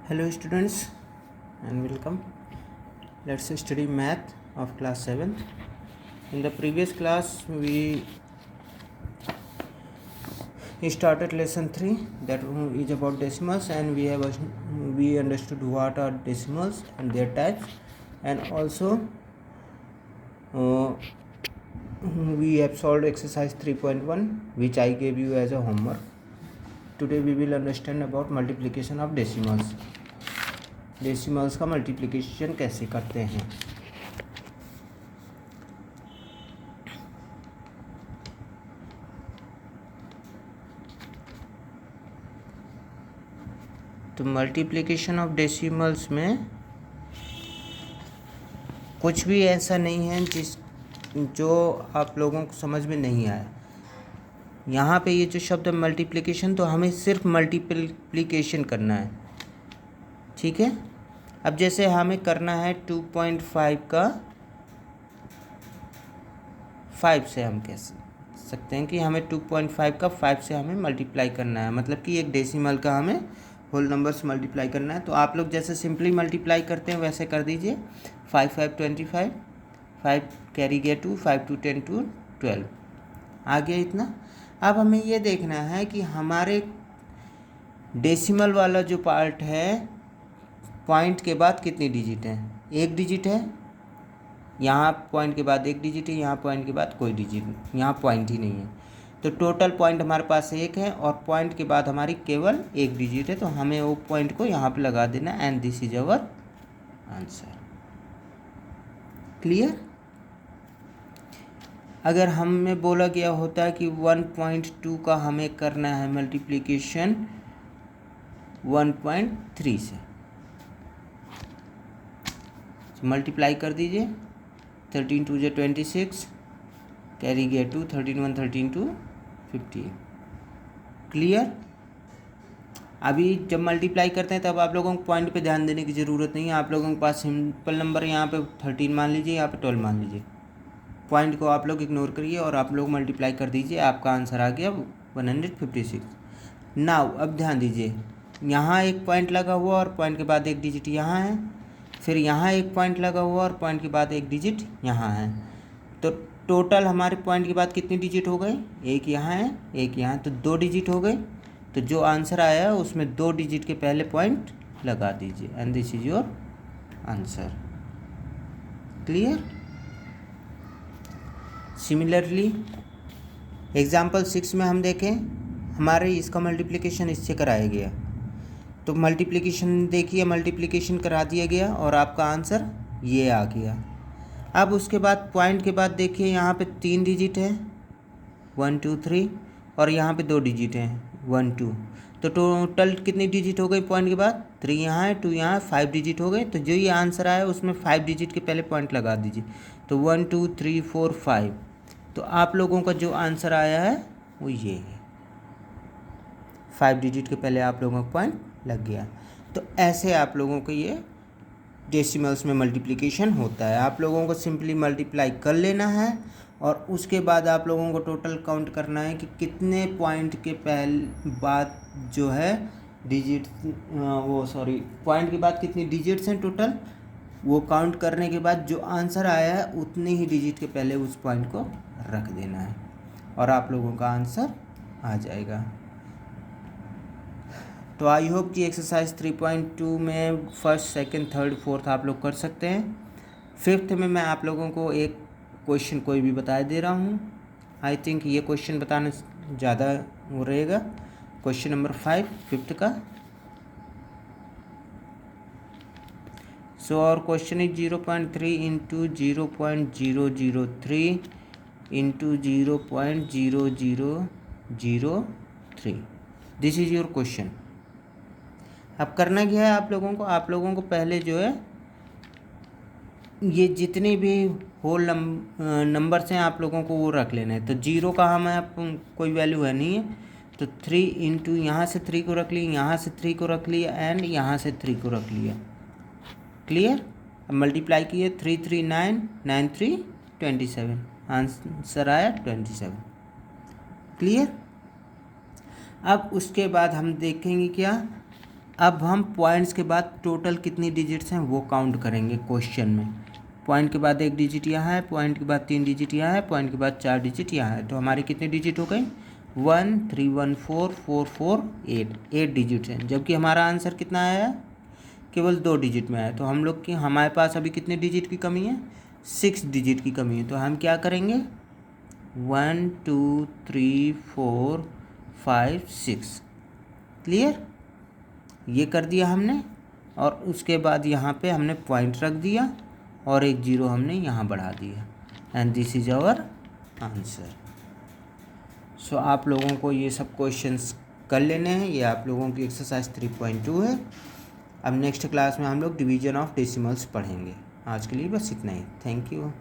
Hello students and welcome. Let's study math of class 7th. In the previous class we started lesson 3 that is about decimals, and we understood what are decimals and their types, and also we have solved exercise 3.1 which I gave you as a homework. Today we will understand about multiplication of decimals. Decimals का multiplication कैसे करते हैं. तो multiplication of decimals में कुछ भी ऐसा नहीं है जो आप लोगों को समझ में नहीं आया. यहाँ पे ये जो शब्द मल्टीप्लिकेशन, तो हमें सिर्फ मल्टीप्लिकेशन करना है, ठीक है. अब जैसे हमें करना है 2.5 का 5 से, हम कह सकते हैं कि हमें 2.5 का 5 से हमें मल्टीप्लाई करना है, मतलब कि एक डेसिमल का हमें होल नंबर से मल्टीप्लाई करना है. तो आप लोग जैसे सिंपली मल्टीप्लाई करते हैं वैसे कर दीजिए. 5 5 25, 5 कैरी गया 2, 5 2 10 2 12 आ गया इतना. अब हमें ये देखना है कि हमारे डेसिमल वाला जो पार्ट है, पॉइंट के बाद कितनी डिजिट है. एक डिजिट है, यहाँ पॉइंट के बाद एक डिजिट है, यहाँ पॉइंट के बाद कोई डिजिट नहीं, यहाँ पॉइंट ही नहीं है. तो टोटल पॉइंट हमारे पास एक है और पॉइंट के बाद हमारी केवल एक डिजिट है. तो हमें वो पॉइंट को यहाँ पे लगा देना, and this is our answer. Clear. अगर हमें बोला गया होता है कि 1.2 का हमें करना है मल्टीप्लिकेशन 1.3 से, मल्टीप्लाई कर दीजिए. 13 2 × 26, कैरी गया 2, 13 1 13 2 50. क्लियर. अभी जब मल्टीप्लाई करते हैं तब आप लोगों को पॉइंट पे ध्यान देने की ज़रूरत नहीं है. आप लोगों के पास सिंपल नंबर यहाँ पे 13 मान लीजिए, यहाँ पे 12 मान लीजिए. पॉइंट को आप लोग इग्नोर करिए और आप लोग मल्टीप्लाई कर दीजिए. आपका आंसर आ गया 156. नाउ अब ध्यान दीजिए, यहाँ एक पॉइंट लगा हुआ और पॉइंट के बाद एक डिजिट यहाँ है, फिर यहाँ एक पॉइंट लगा हुआ और पॉइंट के बाद एक डिजिट यहाँ है. तो टोटल हमारे पॉइंट के बाद कितनी डिजिट हो गई. एक यहाँ है, एक यहाँ, तो 2 डिजिट हो गई. तो जो आंसर आया है उसमें 2 डिजिट के पहले पॉइंट लगा दीजिए, and this is your answer. Clear. Similarly example 6 में हम देखें, हमारे इसका मल्टीप्लिकेशन इससे कराया गया. तो मल्टीप्लिकेशन देखिए, मल्टीप्लिकेशन करा दिया गया और आपका आंसर ये आ गया. अब उसके बाद पॉइंट के बाद देखिए, यहाँ पे 3 डिजिट है 1 2 3, और यहाँ पे 2 डिजिट हैं 1 2. तो टोटल कितनी डिजिट हो गई पॉइंट के बाद. 3 यहाँ है, 2 यहाँ है, 5 डिजिट हो गए. तो जो ये आंसर आया उसमें 5 डिजिट के पहले पॉइंट लगा दीजिए. तो 1 2 3 4 5. तो आप लोगों का जो आंसर आया है वो ये है. 5 डिजिट के पहले आप लोगों का पॉइंट लग गया. तो ऐसे आप लोगों को ये डेसिमल्स में मल्टीप्लिकेशन होता है. आप लोगों को सिंपली मल्टीप्लाई कर लेना है और उसके बाद आप लोगों को टोटल काउंट करना है कि कितने पॉइंट के पहले बाद जो है डिजिट पॉइंट के बाद कितनी डिजिट्स हैं टोटल. वो काउंट करने के बाद जो आंसर आया है उतने ही डिजिट के पहले उस पॉइंट को रख देना है और आप लोगों का आंसर आ जाएगा. तो आई होप कि एक्सरसाइज 3.2 में फर्स्ट सेकंड थर्ड फोर्थ आप लोग कर सकते हैं. 5th में मैं आप लोगों को एक क्वेश्चन कोई भी बता दे रहा हूँ. आई थिंक ये क्वेश्चन बताना ज़्यादा वो रहेगा. क्वेश्चन नंबर 5th का. सो और question is 0.3 into 0.003 into 0.0003. This is your question. अब करना क्या है आप लोगों को पहले जो है ये जितने भी होल नंबर्स हैं आप लोगों को वो रख लेना है. तो 0 का हमें कोई वैल्यू है नहीं है, तो 3 इंटू यहाँ से 3 को रख लिया, यहाँ से 3 को रख लिया, एंड यहाँ से 3 को रख लिया. क्लियर. अब मल्टीप्लाई किए 3 3 9 9 3 27. आंसर आया 27. क्लियर. अब उसके बाद हम देखेंगे क्या, अब हम पॉइंट्स के बाद टोटल कितनी डिजिट्स हैं वो काउंट करेंगे क्वेश्चन में। पॉइंट के बाद 1 डिजिट यहाँ है, पॉइंट के बाद 3 डिजिट यहाँ है, पॉइंट के बाद 4 डिजिट यहाँ है, तो हमारी कितनी डिजिट हो गई 1 3 1 4 4 4 8 डिजिट हैं। जबकि हमारा आंसर कितना आया है, केवल 2 डिजिट में आया। तो हम लोग की हमारे पास अभी कितने डिजिट की कमी है, 6 डिजिट की कमी है। तो हम क्या करेंगे 1 2 3 4 5 6। क्लियर, ये कर दिया हमने। और उसके बाद यहाँ पे हमने पॉइंट रख दिया और एक जीरो हमने यहाँ बढ़ा दिया, and this is our answer. So आप लोगों को ये सब क्वेश्चंस कर लेने हैं। ये आप लोगों की एक्सरसाइज 3.2 है। अब नेक्स्ट क्लास में हम लोग डिवीजन ऑफ डेसिमल्स पढ़ेंगे। आज के लिए बस इतना ही। Thank you.